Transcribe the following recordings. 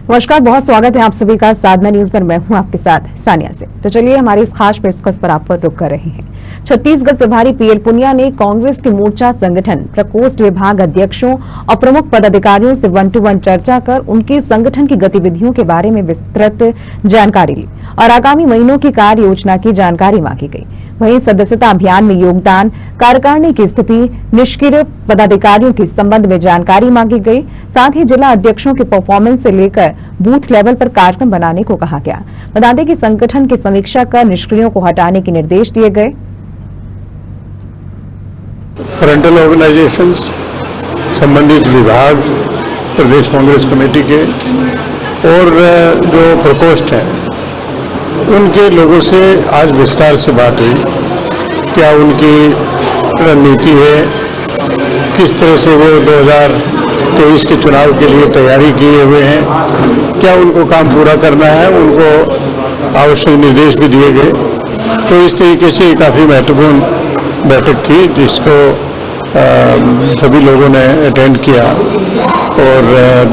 नमस्कार, बहुत स्वागत है आप सभी का साधना न्यूज पर। मैं हूं आपके साथ सानिया से। तो चलिए हमारी इस खास पेशकश पर आप पर रुक कर रहे हैं। छत्तीसगढ़ प्रभारी पीएल पुनिया ने कांग्रेस के मोर्चा संगठन प्रकोष्ठ विभाग अध्यक्षों और प्रमुख पदाधिकारियों से 1-to-1 चर्चा कर उनके संगठन की गतिविधियों के बारे में विस्तृत जानकारी ली और आगामी महीनों की कार्य योजना की जानकारी मांगी गई। वहीं सदस्यता अभियान में योगदान, कार्यकारिणी की स्थिति, निष्क्रिय पदाधिकारियों के संबंध में जानकारी मांगी गई। साथ ही जिला अध्यक्षों के परफॉर्मेंस से लेकर बूथ लेवल पर कार्यक्रम बनाने को कहा गया। बता दें कि संगठन की समीक्षा कर निष्क्रियों को हटाने के निर्देश दिए गए। फ्रंटल ऑर्गेनाइजेशंस, संबंधित विभाग, प्रदेश कांग्रेस कमेटी के और जो प्रकोष्ठ हैं उनके लोगों से आज विस्तार से बात हुई। क्या उनकी रणनीति है, किस तरह से वो 2023 के चुनाव के लिए तैयारी किए हुए हैं, क्या उनको काम पूरा करना है, उनको आवश्यक निर्देश भी दिए गए। तो इस तरीके से काफ़ी महत्वपूर्ण बैठक थी जिसको सभी लोगों ने अटेंड किया और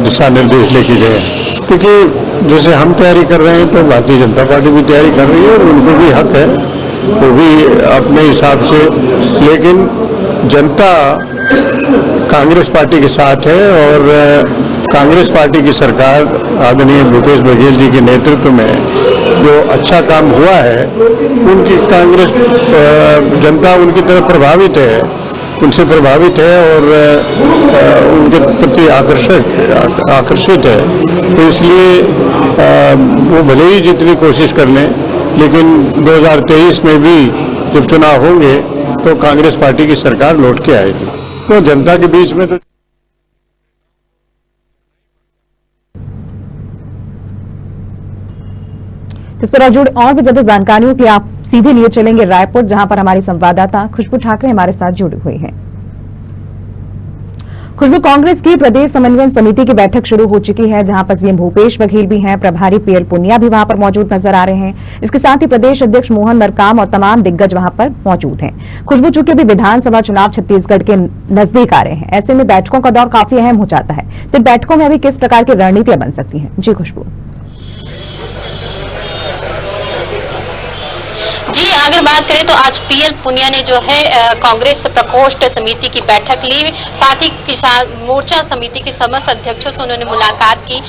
दिशा निर्देश लेके गए। क्योंकि जैसे हम तैयारी कर रहे हैं तो भारतीय जनता पार्टी भी तैयारी कर रही है और उनको भी हक है, वो भी अपने हिसाब से। लेकिन जनता कांग्रेस पार्टी के साथ है और कांग्रेस पार्टी की सरकार आदरणीय भूपेश बघेल जी के नेतृत्व में जो अच्छा काम हुआ है, उनकी कांग्रेस जनता उनकी तरफ प्रभावित है, उनसे प्रभावित है और उनके प्रति आकर्षित है। तो इसलिए वो भले ही जितनी कोशिश कर लें, लेकिन 2023 में भी जब चुनाव होंगे तो कांग्रेस पार्टी की सरकार लौट के आएगी। तो जनता के बीच में तो इस पर जुड़े और भी ज्यादा जानकारियों के लिए आप सीधे लिए चलेंगे रायपुर, जहां पर हमारी संवाददाता खुशबू ठाकरे हमारे साथ जुड़ी हुई हैं। खुशबू, कांग्रेस की प्रदेश समन्वय समिति की बैठक शुरू हो चुकी है, जहां पर सीएम भूपेश बघेल भी हैं, प्रभारी पीएल पुनिया भी वहां पर मौजूद नजर आ रहे हैं। इसके साथ ही प्रदेश अध्यक्ष मोहन मरकाम और तमाम दिग्गज वहां पर मौजूद हैं। खुशबू, चूंकि अभी विधानसभा चुनाव छत्तीसगढ़ के नजदीक आ रहे हैं, ऐसे में बैठकों का दौर काफी अहम हो जाता है। तो बैठकों में अभी किस प्रकार की रणनीतियां बन सकती हैं? जी खुशबू। जी, अगर बात करें तो आज पीएल पुनिया ने जो है कांग्रेस प्रकोष्ठ समिति की बैठक ली। साथ ही किसान मोर्चा समिति के समस्त अध्यक्षों से उन्होंने मुलाकात की।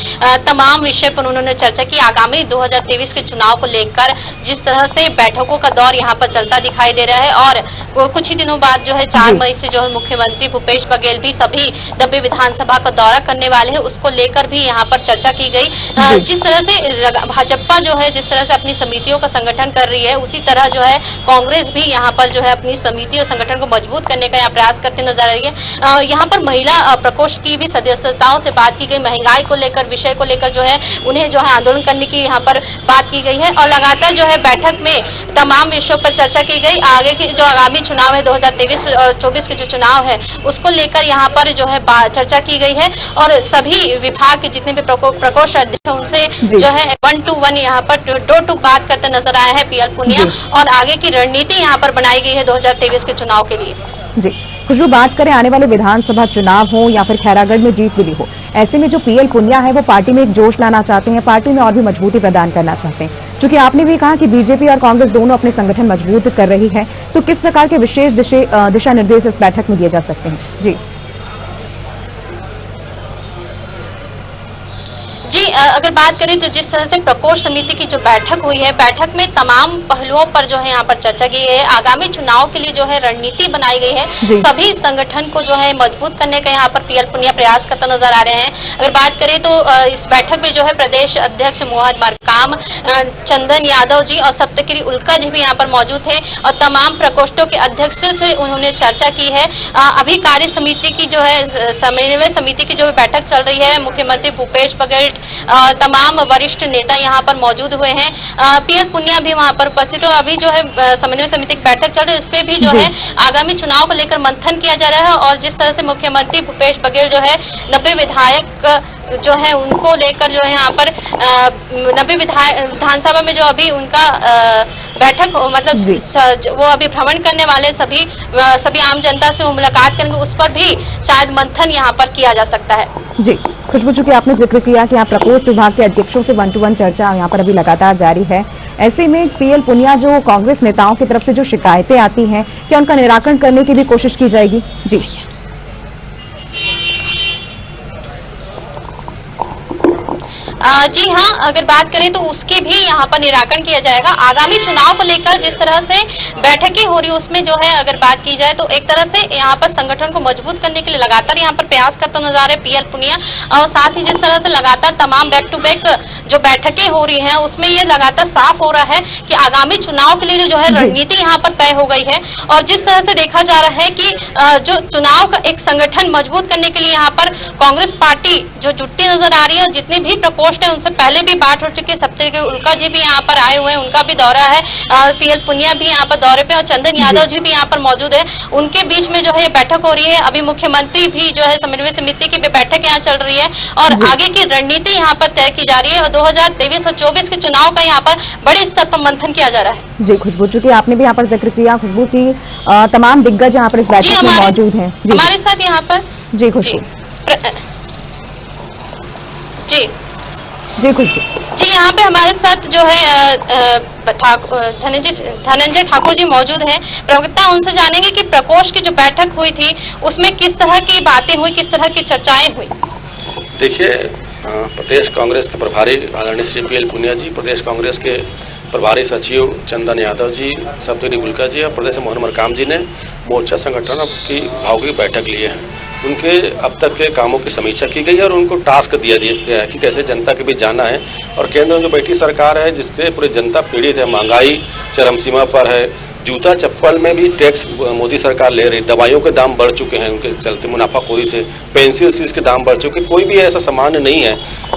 तमाम विषय पर उन्होंने चर्चा की। आगामी 2023 के चुनाव को लेकर जिस तरह से बैठकों का दौर यहाँ पर चलता दिखाई दे रहा है और कुछ ही दिनों बाद जो है 4 मई से जो है मुख्यमंत्री भूपेश बघेल भी सभी 90 विधानसभा का दौरा करने वाले हैं, उसको लेकर भी यहाँ पर चर्चा की गई। जिस तरह से भाजपा जो है जिस तरह से अपनी समितियों का संगठन कर रही है, उसी तरह जो है कांग्रेस भी यहाँ पर जो है अपनी समिति और संगठन को मजबूत करने का यहाँ प्रयास करते नजर आ रही है। यहाँ पर महिला प्रकोष्ठ की भी सदस्यताओं से बात की गई। महंगाई को लेकर, विषय को लेकर जो है उन्हें जो है आंदोलन करने की यहाँ पर बात की गई है और लगातार जो है बैठक में तमाम विषयों पर चर्चा की गई। आगे की जो आगामी चुनाव है 2023-24 के जो चुनाव है उसको लेकर यहाँ पर जो है चर्चा की गई है और सभी विभाग के जितने भी प्रकोष्ठ अध्यक्ष उनसे जो है 1-to-1 यहाँ पर डोर टू बात करते नजर आए हैं पीएल पुनिया और आगे की रणनीति यहाँ पर बनाई गई है 2023 के चुनाव के लिए। जी खुशबू, बात करें आने वाले विधानसभा चुनाव हो या फिर खैरागढ़ में जीत मिली हो, ऐसे में जो पीएल पुनिया है वो पार्टी में एक जोश लाना चाहते हैं, पार्टी में और भी मजबूती प्रदान करना चाहते हैं। क्योंकि आपने भी कहा कि बीजेपी और कांग्रेस दोनों अपने संगठन मजबूत कर रही है, तो किस प्रकार के विशेष दिशा निर्देश इस बैठक में दिए जा सकते हैं? जी जी, अगर बात करें तो जिस तरह से प्रकोष्ठ समिति की जो बैठक हुई है, बैठक में तमाम पहलुओं पर जो है यहाँ पर चर्चा की है। आगामी चुनाव के लिए जो है रणनीति बनाई गई है। सभी संगठन को जो है मजबूत करने का यहाँ पर पीएल पुनिया प्रयास करता नजर आ रहे हैं। अगर बात करें तो इस बैठक में जो है प्रदेश अध्यक्ष मोहन मरकाम, चंदन यादव जी और सप्तगिरी उल्का जी भी यहाँ पर मौजूद थे और तमाम प्रकोष्ठों के अध्यक्षों से उन्होंने चर्चा की है। अभी कार्य समिति की जो है समन्वय समिति की जो बैठक चल रही है, मुख्यमंत्री भूपेश बघेल तमाम वरिष्ठ नेता यहाँ पर मौजूद हुए हैं। पीएल पुनिया भी वहाँ पर उपस्थित हो। अभी जो है समन्वय समिति की बैठक चल रही है, इस पे भी जो है आगामी चुनाव को लेकर मंथन किया जा रहा है और जिस तरह से मुख्यमंत्री भूपेश बघेल जो है 90 विधायक जो है उनको लेकर जो है यहाँ पर 90 विधानसभा में जो अभी उनका बैठक मतलब वो अभी भ्रमण करने वाले सभी आम जनता से वो मुलाकात करेंगे, उस पर भी शायद मंथन यहाँ पर किया जा सकता है। जी खुशबू, चूंकि आपने जिक्र किया कि यहाँ प्रकोष्ठ विभाग के अध्यक्षों से 1-to-1 चर्चा यहाँ पर अभी लगातार जारी है, ऐसे में पीएल पुनिया जो कांग्रेस नेताओं की तरफ से जो शिकायतें आती हैं, क्या उनका निराकरण करने की भी कोशिश की जाएगी? जी जी हाँ, अगर बात करें तो उसके भी यहाँ पर निराकरण किया जाएगा। आगामी चुनाव को लेकर जिस तरह से बैठकें हो रही है उसमें जो है अगर बात की जाए तो एक तरह से यहाँ पर संगठन को मजबूत करने के लिए लगातार यहाँ पर प्रयास करता नजर आ रहा है पीएल पुनिया, और साथ ही जिस तरह से लगातार तमाम बैक टू बैक जो बैठकें हो रही है उसमें ये लगातार साफ हो रहा है कि आगामी चुनाव के लिए जो है रणनीति यहाँ पर तय हो गई है। और जिस तरह से देखा जा रहा है कि जो चुनाव का एक संगठन मजबूत करने के लिए यहाँ पर कांग्रेस पार्टी जो जुटती नजर आ रही है, जितने भी प्रकोष्ठ है उनसे पहले भी बात हो चुकी है। सप्तगिरी उल्का जी भी यहाँ पर आए हुए हैं, उनका भी दौरा है, पीएल पुनिया भी यहाँ पर दौरे पे और चंदन यादव जी भी यहाँ पर मौजूद है। उनके बीच में जो है बैठक हो रही है। अभी मुख्यमंत्री भी जो है समन्वय समिति की बैठक यहाँ चल रही है और आगे की रणनीति यहाँ पर तय की जा रही है और 2023 और 24 के चुनाव का यहाँ पर बड़े स्तर पर मंथन किया जा रहा है। जी खुशबू, चूंकि आपने भी यहाँ पर जिक्र किया खुशबू की तमाम दिग्गज यहाँ पर इस बैठक में मौजूद हैं हमारे साथ यहाँ पर। जी खुशबू, जी खुशबू जी, यहाँ पे हमारे साथ जो है धनंजय ठाकुर जी मौजूद हैं, प्रवक्ता। उनसे जानेंगे कि प्रकोष्ठ की जो बैठक हुई थी उसमें किस तरह की बातें हुई, किस तरह की चर्चाएं हुई। देखिए, प्रदेश कांग्रेस के प्रभारी आदरणीय श्री पीएल पुनिया जी, प्रदेश कांग्रेस के प्रभारी सचिव चंदन यादव जी, सप्तगिरी उल्का जी और प्रदेश मोहन मरकाम जी ने मोर्चा संगठन की भावों की बैठक ली है। उनके अब तक के कामों की समीक्षा की गई है और उनको टास्क दिया गया है कि कैसे जनता के बीच जाना है। और केंद्र में जो बैठी सरकार है जिससे पूरी जनता पीड़ित है, महंगाई चरम सीमा पर है, जूता चप्पल में भी टैक्स मोदी सरकार ले रही, दवाइयों के दाम बढ़ चुके हैं उनके चलते मुनाफाखोरी से, पेंसिल सीज के दाम बढ़ चुके। कोई भी ऐसा सामान नहीं है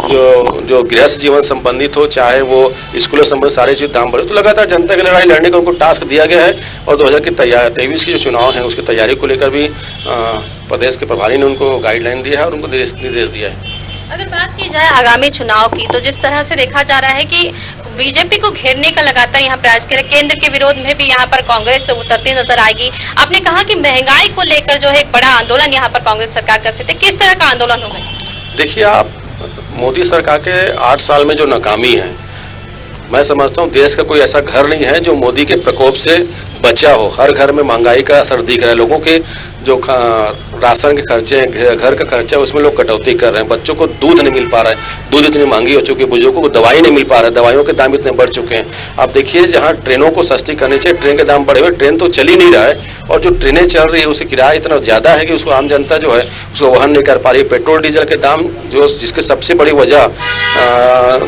जो गृहस्थ जीवन संबंधित हो, चाहे वो स्कूलों संबंधित सारी चीज दाम बढ़े। तो लगातार जनता की लड़ाई लड़ने का उनको टास्क दिया गया है और 2023 की जो चुनाव है उसकी तैयारी को लेकर भी प्रदेश के प्रभारी ने उनको गाइडलाइन दिया है और उनको निर्देश दिया है। अगर बात की जाए आगामी चुनाव की तो जिस तरह से देखा जा रहा है कि बीजेपी को घेरने का लगातार यहाँ प्रयास किया, केंद्र के विरोध में भी यहाँ पर कांग्रेस उतरती नजर आएगी। आपने कहा कि महंगाई को लेकर जो है एक बड़ा आंदोलन यहाँ पर कांग्रेस सरकार कर सकती है, किस तरह का आंदोलन होगा? देखिए, आप मोदी सरकार के 8 साल में जो नाकामी है, मैं समझता हूँ देश का कोई ऐसा घर नहीं है जो मोदी के प्रकोप से बचा हो। हर घर में महंगाई का असर दिख रहा है, लोगों के जो राशन के खर्चे हैं, घर का खर्चा, उसमें लोग कटौती कर रहे हैं। बच्चों को दूध नहीं मिल पा रहा है, दूध इतनी महंगी हो चुकी है, बुजुर्गों को दवाई नहीं मिल पा रहा है, दवाइयों के दाम इतने बढ़ चुके हैं। आप देखिए, जहाँ ट्रेनों को सस्ती करनी चाहिए ट्रेन के दाम बढ़े हुए, ट्रेन तो चल ही नहीं रहा है और जो ट्रेनें चल रही है उसका किराया इतना ज़्यादा है कि उसको आम जनता जो है उसको वहन नहीं कर पा रही है। पेट्रोल डीजल के दाम जो जिसके सबसे बड़ी वजह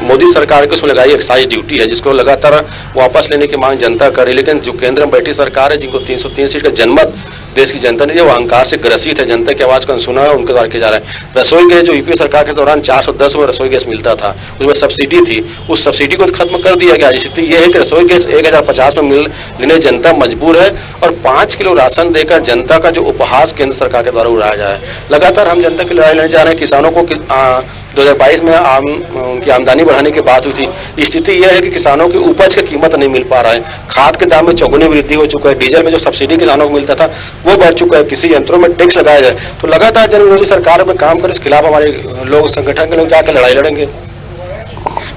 मोदी सरकार की उसमें लगाई एक्साइज ड्यूटी है, जिसको लगातार वापस लेने की मांग जनता कर रही है। लेकिन जो केंद्र में बैठी सरकार है जिनको 303 सीट का जनमत देश की जनता ने, वो अहंकार से ग्रसित है, जनता की आवाज को अनसुना है, उनके द्वारा किया जा रहा है। रसोई गैस जो यूपीए सरकार के दौरान 410 में रसोई गैस मिलता था, उसमें सब्सिडी थी, उस सब्सिडी को खत्म कर दिया गया। स्थिति यह है कि रसोई गैस 1050 में लेने जनता मजबूर है और 5 किलो राशन देकर जनता का जो उपहास केंद्र सरकार के द्वारा उड़ाया जाए। लगातार हम जनता की लड़ाई लड़ने जा रहे हैं। किसानों को 2022 में उनकी आमदनी बढ़ाने की बात हुई थी। स्थिति यह है कि किसानों की उपज की कीमत नहीं मिल पा रहा है, खाद के दाम में चौगुनी वृद्धि हो चुका है, डीजल में जो सब्सिडी किसानों को मिलता था वो बढ़ चुका है, किसी यंत्रों में टैक्स लगाया जाए। तो लगातार जन विरोधी सरकार में काम करे, इसके खिलाफ हमारे लोग, संगठन के लोग जाकर लड़ाई लड़ेंगे।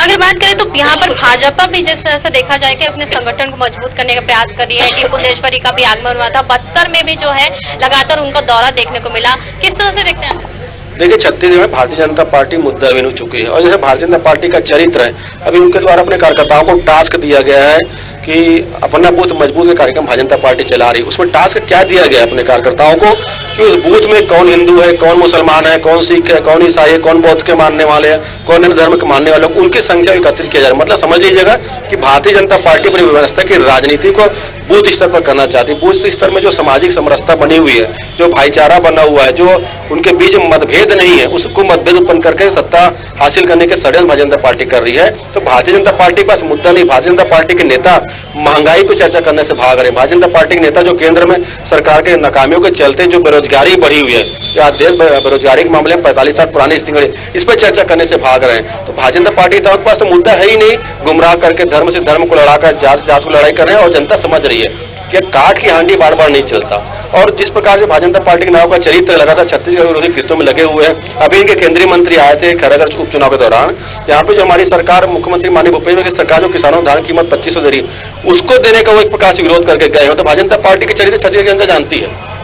अगर बात करें तो यहाँ पर भाजपा भी जिस तरह से देखा जाए कि अपने संगठन को मजबूत करने का प्रयास कर रही है कि पुंडेश्वरी का भी आगमन हुआ था, बस्तर में भी जो है लगातार उनका दौरा देखने को मिला, किस तरह से देखते हैं? देखिए, छत्तीसगढ़ में भारतीय जनता पार्टी मुद्दाविहीन हो चुकी है और जैसे भारतीय जनता पार्टी का चरित्र है, अभी उनके द्वारा अपने कार्यकर्ताओं को टास्क दिया गया है कि अपना बूथ मजबूत के कार्यक्रम भारतीय जनता पार्टी चला रही है। उसमें टास्क क्या दिया गया अपने कार्यकर्ताओं को कि उस बूथ में कौन हिंदू है, कौन मुसलमान है, कौन सिख है, कौन ईसाई है, कौन बौद्ध के मानने वाले हैं, कौन अन्य धर्म के मानने वाले, उनकी संख्या एकत्रित किया जा रहा है। मतलब समझ लीजिएगा कि भारतीय जनता पार्टी अपनी व्यवस्था की राजनीति को बूथ स्तर पर करना चाहती है। बूथ स्तर में जो सामाजिक समरसता बनी हुई है, जो भाईचारा बना हुआ है, जो उनके बीच मतभेद नहीं है, उसको मतभेद उत्पन्न करके सत्ता हासिल करने के षड्यंत्र भारतीय जनता पार्टी कर रही है। तो भारतीय जनता पार्टी के पास मुद्दा नहीं, भारतीय जनता पार्टी के नेता महंगाई पर चर्चा करने से भाग रहे हैं। भारतीय जनता पार्टी के नेता जो केंद्र में सरकार के नाकामियों के चलते जो बेरोजगारी बढ़ी हुई है, या देश बेरोजगारी के मामले में 45 साल पुरानी स्थिति, इस पर चर्चा करने से भाग रहे हैं। तो भारतीय जनता पार्टी के पास तो मुद्दा है ही नहीं, गुमराह करके धर्म से धर्म को लड़ाकर जात जात को लड़ाई कर रहे हैं। और जनता समझ रही है कि काठ की हांडी बार बार नहीं चलता। और जिस प्रकार से भारतीय जनता पार्टी के नाव का चरित्र लगातार छत्तीसगढ़ विरोधी कृत्यों में लगे हुए हैं। अभी इनके केंद्रीय मंत्री आए थे खैरागढ़ उपचुनाव के दौरान, यहाँ पे जो हमारी सरकार, मुख्यमंत्री माननीय भूपेश बघेल की सरकार जो किसानों को धान कीमत 2500 दे रही, उसको देने का वो एक प्रकार से विरोध करके गए हो। तो भारतीय जनता पार्टी के चरित्र छत्तीसगढ़ की जनता जानती है।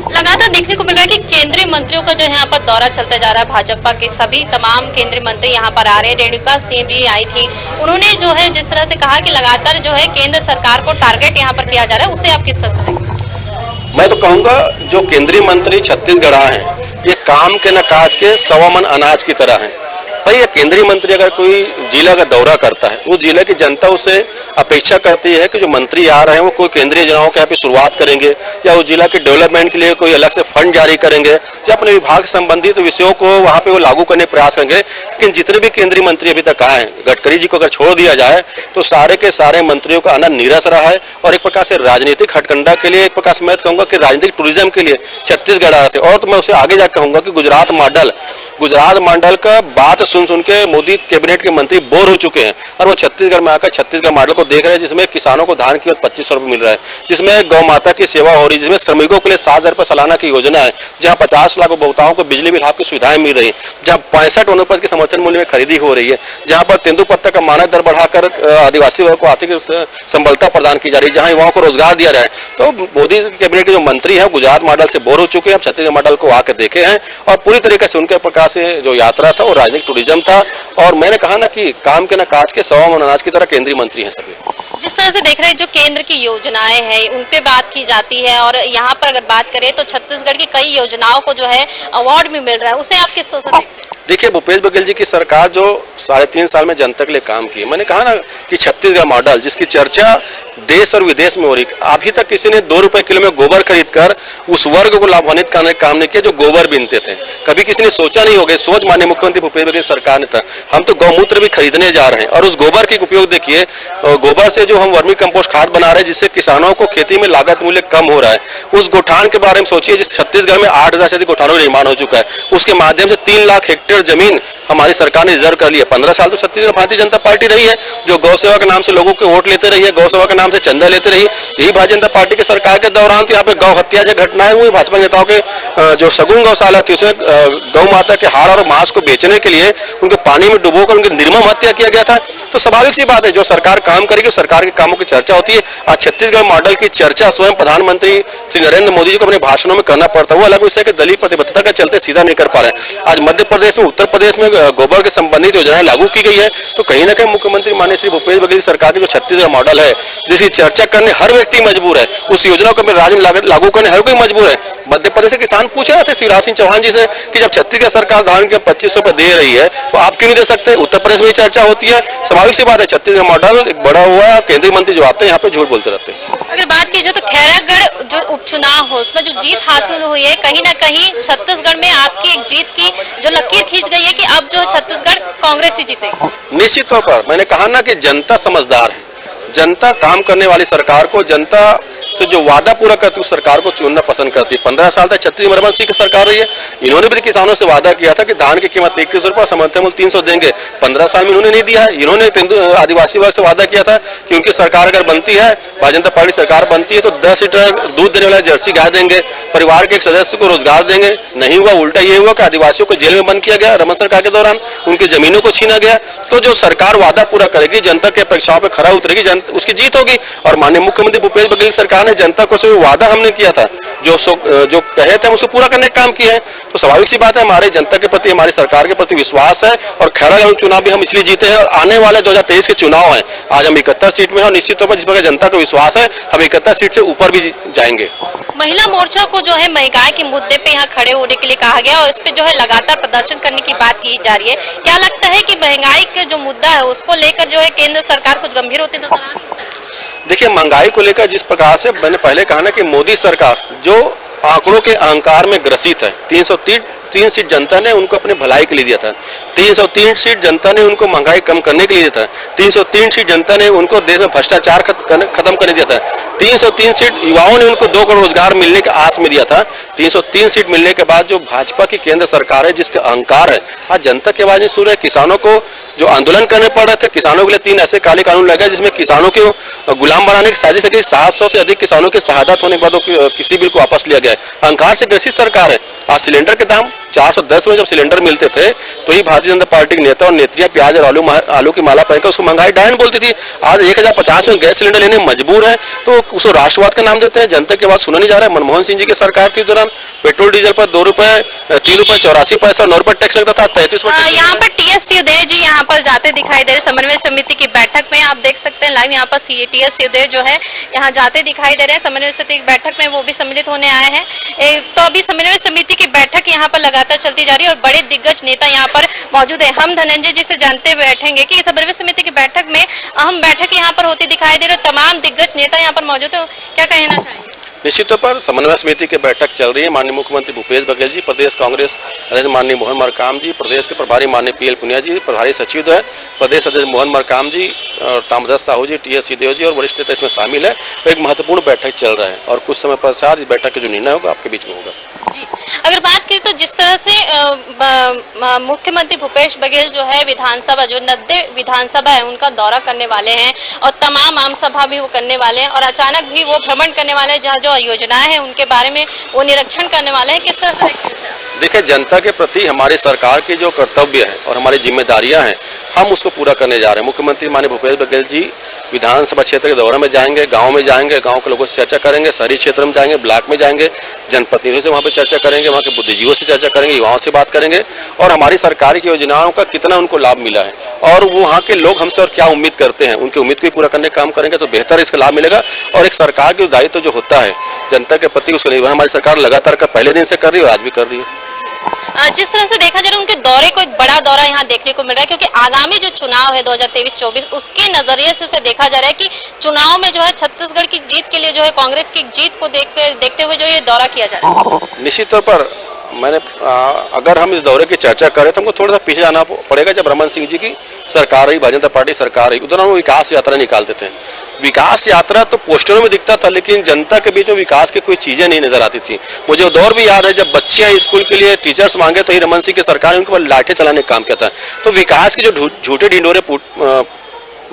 लगातार देखने को मिल रहा है कि केंद्रीय मंत्रियों का जो यहाँ पर दौरा चलता जा रहा है। भाजपा के सभी तमाम केंद्रीय मंत्री यहाँ पर आ रहे हैं। रेणुका सिंह भी आई थी, उन्होंने जो है जिस तरह से कहा कि लगातार जो है केंद्र सरकार को टारगेट यहाँ पर किया जा रहा है, उसे आप किस तरह से देखें? मैं तो कहूंगा जो केंद्रीय मंत्री छत्तीसगढ़ आए हैं, ये काम के न काज के 100 मन अनाज की तरह हैं। भाई ये केंद्रीय मंत्री अगर कोई जिला का दौरा करता है, उस जिले की जनता उसे अपेक्षा करती है कि जो मंत्री आ रहे हैं वो कोई केंद्रीय योजनाओं के यहाँ पे शुरुआत करेंगे, या उस जिला के डेवलपमेंट के लिए कोई अलग से फंड जारी करेंगे, या अपने विभाग से संबंधित विषयों को वहाँ पे वो लागू करने का प्रयास करेंगे। लेकिन जितने भी केंद्रीय मंत्री अभी तक आए हैं, गडकरी जी को अगर छोड़ दिया जाए तो सारे के सारे मंत्रियों का आना नीरस रहा है। और एक प्रकार से राजनीतिक हथकंडा के लिए, एक प्रकार से मैं कहूंगा कि राजनीतिक टूरिज्म के लिए छत्तीसगढ़ आए थे। और तो मैं उसे आगे जाकर कहूंगा कि गुजरात मॉडल का बात सुन के मोदी कैबिनेट के मंत्री बोर हो चुके हैं, और वो छत्तीसगढ़ में आकर छत्तीसगढ़ मॉडल को देख रहे हैं, जिसमें किसानों को धान कीमत 2500 रुपये मिल रहा है, जिसमें गौ माता की सेवा हो रही है, जिसमें श्रमिकों के लिए 7,000 रुपये सालाना की योजना है, जहां 50 लाख उपभोक्ताओं को बिजली बिल की सुविधाएं मिल रही है, जहां 65 अनुपज के समर्थन मूल्य में खरीदी हो रही है, जहां पर तेंदुपत्ता का मानक दर बढ़ाकर आदिवासी वर्ग को आर्थिक संबलता प्रदान की जा रही है, जहां युवाओं को रोजगार दिया जाए। तो मोदी कैबिनेट के जो मंत्री है गुजरात मॉडल से बोर हो चुके हैं, अब छत्तीसगढ़ मॉडल को आकर देखे हैं, और पूरी तरीके से उनके प्रकार से जो यात्रा था वो राजनीतिक टूरिज्म था। और मैंने कहा ना कि काम के न काज के 100 मन अनाज की तरह केंद्रीय मंत्री हैं सभी। जिस तरह से देख रहे हैं जो केंद्र की योजनाएं हैं उन पे बात की जाती है, और यहाँ पर अगर बात करें तो छत्तीसगढ़ की कई योजनाओं को जो है अवार्ड भी मिल रहा है, उसे आप किस तरह से देखते हैं? देखिए, भूपेश बघेल जी की सरकार जो 3.5 साल में जनता के लिए काम की, मैंने कहा ना कि छत्तीसगढ़ मॉडल जिसकी चर्चा देश और विदेश में हो रही, अभी तक किसी ने 2 रुपए किलो में गोबर खरीदकर उस वर्ग को लाभान्वित करने का काम नहीं किया जो गोबर बीनते थे। कभी किसी ने सोचा नहीं होगा, सोच माननीय मुख्यमंत्री भूपेश बघेल सरकार ने था, हम तो गौमूत्र भी खरीदने जा रहे हैं, और उस गोबर के उपयोग देखिए, गोबर से जो हम वर्मी कंपोस्ट खाद बना रहे हैं, जिससे किसानों को खेती में लागत मूल्य कम हो रहा है। उस गोठान के बारे में सोचिए, जिस छत्तीसगढ़ में 8,000 से अधिक गोठानों का निर्माण हो चुका है, उसके माध्यम से 3 लाख हेक्टेयर जमीन हमारी सरकार ने रिजर्व कर लिया। 15 साल तो छत्तीसगढ़ भारतीय जनता पार्टी रही है, जो गौ सेवा के नाम से लोगों के वोट लेते रही है, गौ सेवा के नाम से चंदा लेते रही। यही भारतीय जनता पार्टी के सरकार के दौरान तो यहाँ पे गौ हत्या जो घटनाएं हुई, भाजपा नेताओं के जो शगुन गौशाला थी उसमें गौ माता के हाड़ और मांस को बेचने के लिए उनको पानी में डुबोकर उनकी निर्मम हत्या किया गया था। तो स्वाभाविक सी बात है, जो सरकार काम करेगी सरकार के कामों की चर्चा होती है। आज छत्तीसगढ़ मॉडल की चर्चा स्वयं प्रधानमंत्री श्री नरेंद्र मोदी जी को अपने भाषणों में करना पड़ता है। वो अलग विषय के दलीय प्रतिबद्धता के चलते सीधा नहीं कर पा रहे। आज मध्य प्रदेश में, उत्तर प्रदेश में गोबर के संबंधित योजनाएं लागू की गई है, तो कहीं ना कहीं मुख्यमंत्री माननीय श्री भूपेश बघेल सरकार की जो छत्तीसगढ़ मॉडल है, जिसकी चर्चा करने हर व्यक्ति मजबूर है, उस योजना को राज्य में लागू करने हर कोई मजबूर है। मध्य प्रदेश के किसान पूछ रहे थे शिवराज सिंह चौहान जी से कि जब छत्तीसगढ़ सरकार धान के 2500 रुपए दे रही है तो आप क्यों नहीं दे सकते? उत्तर प्रदेश में चर्चा होती है। स्वाभाविक सी बात है, छत्तीसगढ़ मॉडल एक बड़ा हुआ, केंद्रीय मंत्री जो आते हैं यहाँ पे झूठ बोलते रहते हैं। अगर बात की जाए तो खैरागढ़ जो उपचुनाव हो उसमें जो जीत हासिल हुई है, कहीं ना कहीं छत्तीसगढ़ में आपकी एक जीत की जो लकीर खींच गई है कि अब जो छत्तीसगढ़ कांग्रेस ही जीतेगी। निश्चित तौर पर मैंने कहा ना कि जनता समझदार है, जनता काम करने वाली सरकार को, जनता से जो वादा पूरा करती उस सरकार को चुनना पसंद करती है। 15 साल तक छत्तीसगढ़ रमन सिंह की सरकार रही है। इन्होंने भी किसानों से वादा किया था कि धान की कीमत 21 रुपये, समर्थन मूल्य 300 देंगे। 15 साल में इन्होंने नहीं दिया है। इन्होंने आदिवासी वर्ग से वादा किया था कि उनकी सरकार अगर बनती है, भारतीय जनता पार्टी सरकार बनती है, तो 10 लीटर दूध देने वाला जर्सी गाय देंगे, परिवार के एक सदस्य को रोजगार देंगे। नहीं हुआ, उल्टा ये हुआ कि आदिवासियों को जेल में बंद किया गया रमन सरकार के दौरान, उनकी जमीनों को छीना गया। तो जो सरकार वादा पूरा करेगी, जनता की अपेक्षाओं पर खरा उतरेगी, उसकी जीत होगी। और माननीय मुख्यमंत्री भूपेश बघेल सरकार ने जनता को वादा हमने किया था, जो कहे थे हम उसको पूरा करने का काम किया है। तो स्वाभाविक सी बात है, हमारे जनता के प्रति, हमारी सरकार के प्रति विश्वास है। और खैरागढ़ चुनाव भी हम इसलिए जीते हैं, और आने वाले 2023 के चुनाव हैं, आज हम 71 सीट में हैं, और निश्चित तौर पर जिस प्रकार जनता को विश्वास है, हम 71 सीट से ऊपर भी जाएंगे। महिला मोर्चा को जो है महंगाई के मुद्दे पे यहाँ खड़े होने के लिए कहा गया, और इस पे जो है लगातार प्रदर्शन करने की बात की जा रही है। क्या लगता है कि महंगाई का जो मुद्दा है उसको लेकर जो है केंद्र सरकार कुछ गंभीर होती नजर आ रही है? देखिए, महंगाई को लेकर जिस प्रकार से मैंने पहले कहा ना कि मोदी सरकार जो आंकड़ों के अहंकार में ग्रसित है, 303 सीट जनता ने उनको अपने भलाई के लिए दिया था। 303 सीट जनता ने उनको महंगाई कम करने के लिए दिया था। 303 सीट जनता ने उनको देश में भ्रष्टाचार खत्म करने दिया था। 303 सीट युवाओं ने उनको 2 करोड़ रोजगार मिलने के आस में दिया था। 303 सीट मिलने के बाद जो भाजपा की केंद्र सरकार है, जिसका अहंकार है, आज जनता की आवाज नहीं सुन रहे। किसानों को जो आंदोलन करने पड़ रहे थे, किसानों के लिए 3 ऐसे काले कानून लगे जिसमें किसानों को गुलाम बनाने की साजिश है। 700 से अधिक किसानों की शहादत होने के बाद किसी बिल को वापस लिया गया है। अहंकार से ग्रसित सरकार है। आज सिलेंडर के दाम 410 में जब सिलेंडर मिलते थे तो ही भारतीय जनता पार्टी के नेता और नेत्रियां प्याज और आलू की माला पहनकर उसको महंगाई डायन बोलती थी। आज 1050 में गैस सिलेंडर लेने मजबूर है तो उसको राष्ट्रवाद का नाम देते हैं। जनता की बात सुना नहीं जा रहा है। मनमोहन सिंह जी की सरकार थी दौरान पेट्रोल डीजल पर 2 रुपए 3 रुपए 84 पैसा और 9 रुपए टैक्स लगता था। 33 यहाँ पर टीएस सिंहदेव जी यहाँ पर जाते दिखाई दे रहे। समन्वय समिति की बैठक में आप देख सकते हैं लाइव यहाँ पर टीएस सिंहदेव जो है यहाँ जाते दिखाई दे रहे हैं। समन्वय समिति की बैठक में वो भी सम्मिलित होने आए हैं। तो अभी समन्वय समिति की बैठक यहाँ पर लगातार चलती जा रही है और बड़े दिग्गज नेता यहाँ पर मौजूद है। हम धनंजय जी से जानते बैठेंगे कि समन्वय समिति की बैठक में अहम बैठक यहाँ पर होती दिखाई दे रही है। तमाम दिग्गज नेता यहाँ पर मौजूद है, क्या कहना चाहेंगे? निश्चित तौर पर समन्वय समिति की बैठक चल रही है। माननीय मुख्यमंत्री भूपेश बघेल जी, प्रदेश कांग्रेस अध्यक्ष माननीय मोहन मरकाम जी, प्रदेश के प्रभारी माननीय पीएल पुनिया जी, प्रभारी सचिव जो है प्रदेश अध्यक्ष मोहन मरकाम जी, तामदास साहू जी, टीएस सिंहदेव जी और वरिष्ठ नेता इसमें शामिल है। तो एक महत्वपूर्ण बैठक चल रहा है और कुछ समय पश्चात इस बैठक का जो निर्णय होगा आपके बीच में होगा। जी, अगर बात करें तो जिस तरह से मुख्यमंत्री भूपेश बघेल जो है विधानसभा जो 90 विधानसभा है उनका दौरा करने वाले हैं और तमाम आम सभा भी वो करने वाले हैं और अचानक भी वो भ्रमण करने वाले हैं, जहाँ जो योजनाएं हैं उनके बारे में वो निरीक्षण करने वाले हैं। किस तरह से देखिए, जनता के प्रति हमारी सरकार की जो कर्तव्य है और हमारी जिम्मेदारियां हैं, हम उसको पूरा करने जा रहे हैं। मुख्यमंत्री माननीय भूपेश बघेल जी विधानसभा क्षेत्र के दौरे में जाएंगे, गांव में जाएंगे, गांव के लोगों से चर्चा करेंगे, शहरी क्षेत्र में जाएंगे, ब्लॉक में जाएंगे, जनप्रतिनिधियों से वहां पे चर्चा करेंगे, वहां के बुद्धिजीवियों से चर्चा करेंगे, युवाओं से बात करेंगे और हमारी सरकार की योजनाओं का कितना उनको लाभ मिला है और वहाँ के लोग हमसे और क्या उम्मीद करते हैं, उनकी उम्मीद को भी पूरा करने का काम करेंगे तो बेहतर इसका लाभ मिलेगा। और एक सरकार के दायित्व जो होता है जनता के प्रति, उसको निर्वहन हमारी सरकार लगातार का पहले दिन से कर रही है और आज भी कर रही है। जिस तरह से देखा जा रहा है उनके दौरे को एक बड़ा दौरा यहाँ देखने को मिल रहा है, क्योंकि आगामी जो चुनाव है 2023-24 उसके नजरिए से उसे देखा जा रहा है कि चुनाव में जो है छत्तीसगढ़ की जीत के लिए जो है कांग्रेस की जीत को देखते हुए जो ये दौरा किया जा रहा है। निश्चित तौर पर अगर हम इस दौरे की चर्चा करें तो हमको थोड़ा सा पीछे जाना पड़ेगा। जब रमन सिंह जी की सरकार रही, भारतीय जनता पार्टी सरकार रही, उधर हम विकास यात्रा निकालते थे। विकास यात्रा तो पोस्टरों में दिखता था लेकिन जनता के बीच में विकास की कोई चीजें नहीं नजर आती थी। मुझे वो दौर भी याद है जब बच्चियां स्कूल के लिए टीचर्स मांगे तो ही रमन सिंह की सरकार ने उनके ऊपर लाठे चलाने का काम किया था। तो विकास के जो झूठे ढिंडोरे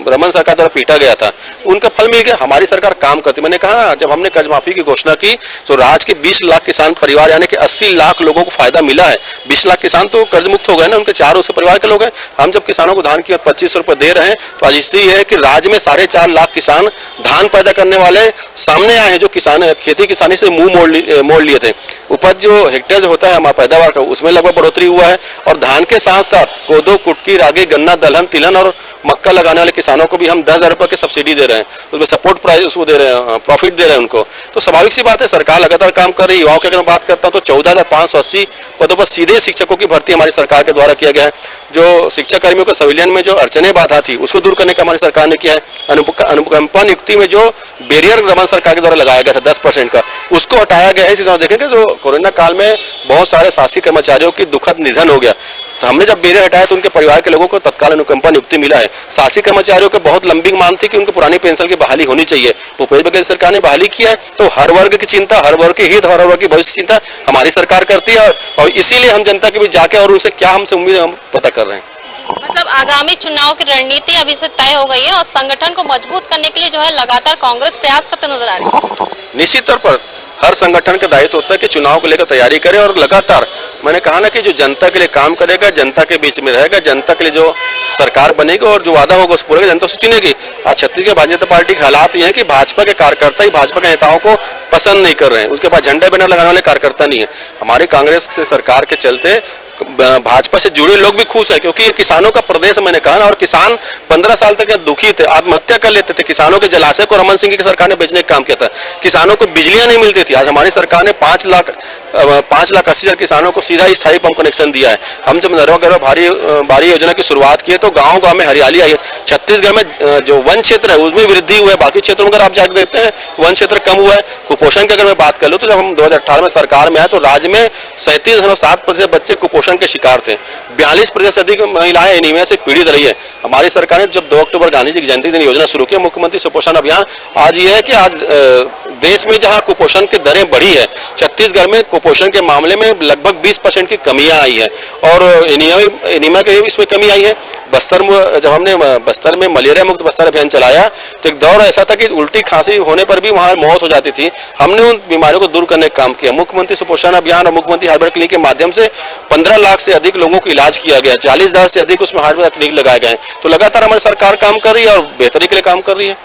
रमन सरकार द्वारा पीटा गया था उनका फल मिल गया। हमारी सरकार काम करती। मैंने कहा ना, जब हमने कर्ज माफी की घोषणा की तो राज्य के 20 लाख किसान परिवार यानी कि 80 लाख लोगों को फायदा मिला है। 20 लाख किसान तो कर्ज मुक्त हो गए ना, उनके 4 उसके परिवार के लोग हैं। हम जब किसानों को धान की 2500 रुपए दे रहे हैं तो आज स्थिति है कि राज्य में 4.5 लाख किसान धान पैदा करने वाले सामने आए हैं, जो किसान खेती किसानी से मुंह मोड़ लिए थे। उपज जो हेक्टेयर जो होता है हमारा पैदावार का, उसमें लगभग बढ़ोतरी हुआ है और धान के साथ साथ कोदो, कुटकी, रागी, गन्ना, दलहन, तिलहन और मक्का लगाने वाले किसानों को भी हम 10,000 रुपए की सब्सिडी दे रहे हैं, उसमें सपोर्ट प्राइस उसको दे रहे हैं, प्रॉफिट दे रहे हैं उनको। तो स्वाभाविक सी बात है, सरकार लगातार काम कर रही है। युवाओं की अगर मैं बात करता हूं तो 14,580 पदों पर सीधे शिक्षकों की भर्ती हमारी सरकार के द्वारा किया गया है। जो शिक्षा कर्मियों को सिविलियन में जो अड़चने बाधा थी उसको दूर करने का हमारी सरकार ने किया है। अनुकंपा नियुक्ति में जो बैरियर रमन सरकार के द्वारा लगाया गया था 10% का, उसको हटाया गया है। इसी तरह देखेंगे जो कोरोना काल में बहुत सारे शासकीय कर्मचारियों की दुखद निधन हो गया, तो हमने जब बैरियर हटाया तो उनके परिवार के लोगों को तत्काल अनुकंपा नियुक्ति मिला है। शासकीय कर्मचारियों को बहुत लंबी मांग थी कि उनको पुरानी पेंशन की बहाली होनी चाहिए। भूपेश बघेल सरकार ने बहाली किया है। तो हर वर्ग की चिंता, हर वर्ग के हित, हर वर्ग की भविष्य चिंता हमारी सरकार करती है और इसीलिए हम जनता के बीच जाके और उनसे क्या हमसे उम्मीद है हम पता कर रहे हैं। मतलब आगामी चुनाव की रणनीति अभी से तय हो गई है और संगठन को मजबूत करने के लिए जो है लगातार कांग्रेस प्रयास करते नजर आ रही है। निश्चित तौर पर हर संगठन का दायित्व होता है कि चुनाव को लेकर तैयारी करे और लगातार, मैंने कहा ना कि जो जनता के लिए काम करेगा, जनता के बीच में रहेगा, जनता के लिए जो सरकार बनेगी और जो वादा होगा उस पूरे जनता से चुनेगी। आज छत्तीसगढ़ भारतीय जनता पार्टी के हालात ये है कि भाजपा के कार्यकर्ता ही भाजपा के नेताओं को पसंद नहीं कर रहे हैं, उसके पास झंडा बैनर लगाने वाले कार्यकर्ता नहीं है। हमारी कांग्रेस से सरकार के चलते भाजपा से जुड़े लोग भी खुश हैं, क्योंकि ये किसानों का प्रदेश मैंने कहा ना, और किसान 15 साल तक दुखी थे, आत्महत्या कर लेते थे। किसानों के जलाशय को रमन सिंह की सरकार ने बेचने का काम किया था, किसानों को बिजलियां नहीं मिलती थी। आज हमारी सरकार ने 5,80,000 किसानों को सीधा स्थायी पंप कनेक्शन दिया है। हम जब नरवा गरवा भारी योजना की शुरुआत की है तो गांव गांव में हरियाली आई है। छत्तीसगढ़ में जो वन क्षेत्र है उसमें वृद्धि हुआ है, बाकी क्षेत्रों में अगर आप जाकर देखते हैं वन क्षेत्र कम हुआ है। कुपोषण की अगर मैं बात कर लूं तो जब हम 2018 में सरकार में आए तो राज्य में 37.7% बच्चे कुपोषण के शिकार थे, 42% से अधिक महिलाएं एनीमिया से पीड़ित रही है। हमारी सरकार ने जब 2 अक्टूबर गांधी जी की जयंती दिन योजना शुरू की, मुख्यमंत्री सुपोषण अभियान, आज ये है कि आज देश में जहां कुपोषण की दरें बढ़ी है, छत्तीसगढ़ में कुपोषण के मामले में लगभग 20% की कमियां आई है और एनीमिया के इसमें कमी आई है। बस्तर में जब हमने बस्तर में मलेरिया मुक्त बस्तर अभियान चलाया तो एक दौर ऐसा था कि उल्टी खांसी होने पर भी वहां मौत हो जाती थी। हमने उन बीमारियों को दूर करने का काम किया। मुख्यमंत्री सुपोषण अभियान और मुख्यमंत्री हार्ट क्लिनिक के माध्यम से 15 लाख से अधिक लोगों को इलाज किया गया, 40,000 से अधिक उसमें हार्ट क्लिनिक लगाए गए। तो लगातार हमारी सरकार काम कर रही है और बेहतरी के लिए काम कर रही है।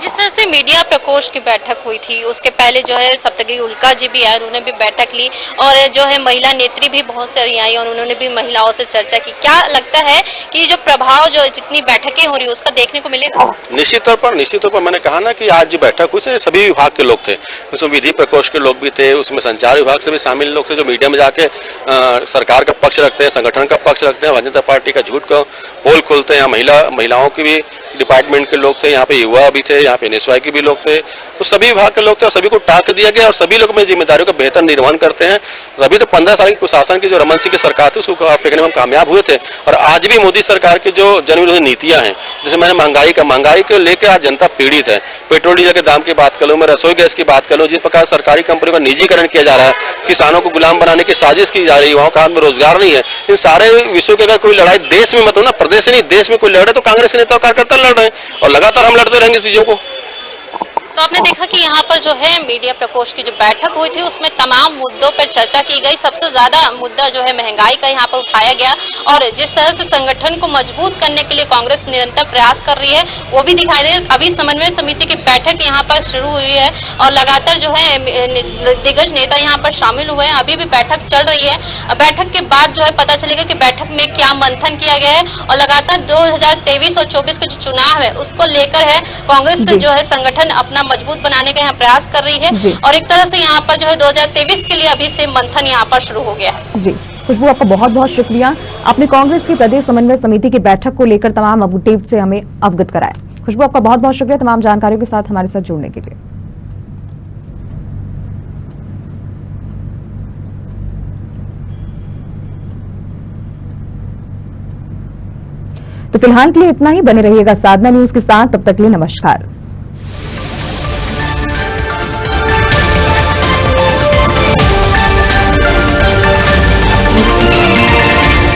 जिस तरह से मीडिया प्रकोष्ठ की बैठक हुई थी, उसके पहले जो है सप्तगिरी उल्का जी भी आए, उन्होंने भी बैठक ली और जो है महिला नेत्री भी बहुत सारी आई और उन्होंने भी महिलाओं से चर्चा की। क्या लगता है कि जो प्रभाव जो जितनी बैठकें हो रही है उसका देखने को मिलेगा? निश्चित तौर पर मैंने कहा ना कि आज जो बैठक हुई सभी विभाग के लोग थे, उसमें विधि प्रकोष्ठ के लोग भी थे, उसमें संचार विभाग से भी शामिल लोग थे जो मीडिया में जाके सरकार का पक्ष रखते हैं, संगठन का पक्ष रखते हैं, भारतीय जनता पार्टी का झूठ का पोल खोलते हैं। महिलाओं की भी डिपार्टमेंट के लोग थे, यहाँ पे युवा भी थे, यहाँ पे एनएसवाई के भी लोग थे, तो सभी विभाग के लोग थे और सभी को टास्क दिया गया और सभी लोग अपनी जिम्मेदारियों का बेहतर निर्वहन करते हैं। अभी तो 15 साल की कुशासन की जो रमन सिंह की सरकार थी उसको फेंकने में हम कामयाब हुए थे और आज भी मोदी सरकार की जो जन विरोधी नीतियां हैं, जैसे मैंने महंगाई को लेकर आज जनता पीड़ित है। पेट्रोल डीजल के दाम की बात करूं, मैं रसोई गैस की बात करूं, जिस प्रकार सरकारी कंपनियों का निजीकरण किया जा रहा है, किसानों को गुलाम बनाने की साजिश की जा रही है, वहां का रोजगार नहीं है, इन सारे विषयों की अगर कोई लड़ाई देश में मतलब ना प्रदेश से नहीं देश में कोई लड़े तो कांग्रेस के नेता और कार्यकर्ता लड़ रहे हैं और लगातार हम लड़ते रहेंगे चीजों को। तो आपने देखा कि यहाँ पर जो है मीडिया प्रकोष्ठ की जो बैठक हुई थी उसमें तमाम मुद्दों पर चर्चा की गई। सबसे ज्यादा मुद्दा जो है महंगाई का यहाँ पर उठाया गया और जिस तरह से संगठन को मजबूत करने के लिए कांग्रेस निरंतर प्रयास कर रही है वो भी दिखाई दे। अभी समन्वय समिति की बैठक यहाँ पर शुरू हुई है और लगातार जो है दिग्गज नेता यहाँ पर शामिल हुए हैं। अभी भी बैठक चल रही है। बैठक के बाद जो है पता चलेगा कि बैठक में क्या मंथन किया गया है और लगातार 2023 और 24 का जो चुनाव है उसको लेकर है कांग्रेस जो है संगठन अपना मजबूत बनाने का यहाँ प्रयास कर रही है और एक तरह से यहाँ पर जो है 2023 के लिए अभी से मंथन यहाँ पर शुरू हो गया है। जी खुशबू, आपका बहुत बहुत शुक्रिया। आपने कांग्रेस की प्रदेश समन्वय समिति की बैठक को लेकर तमाम अपडेट से हमें अवगत कराया। खुशबू, आपका बहुत बहुत शुक्रिया तमाम जानकारियों के साथ हमारे साथ जुड़ने के लिए। तो फिलहाल के लिए इतना ही। बने रहिएगा साधना न्यूज के साथ, तब तक के लिए नमस्कार।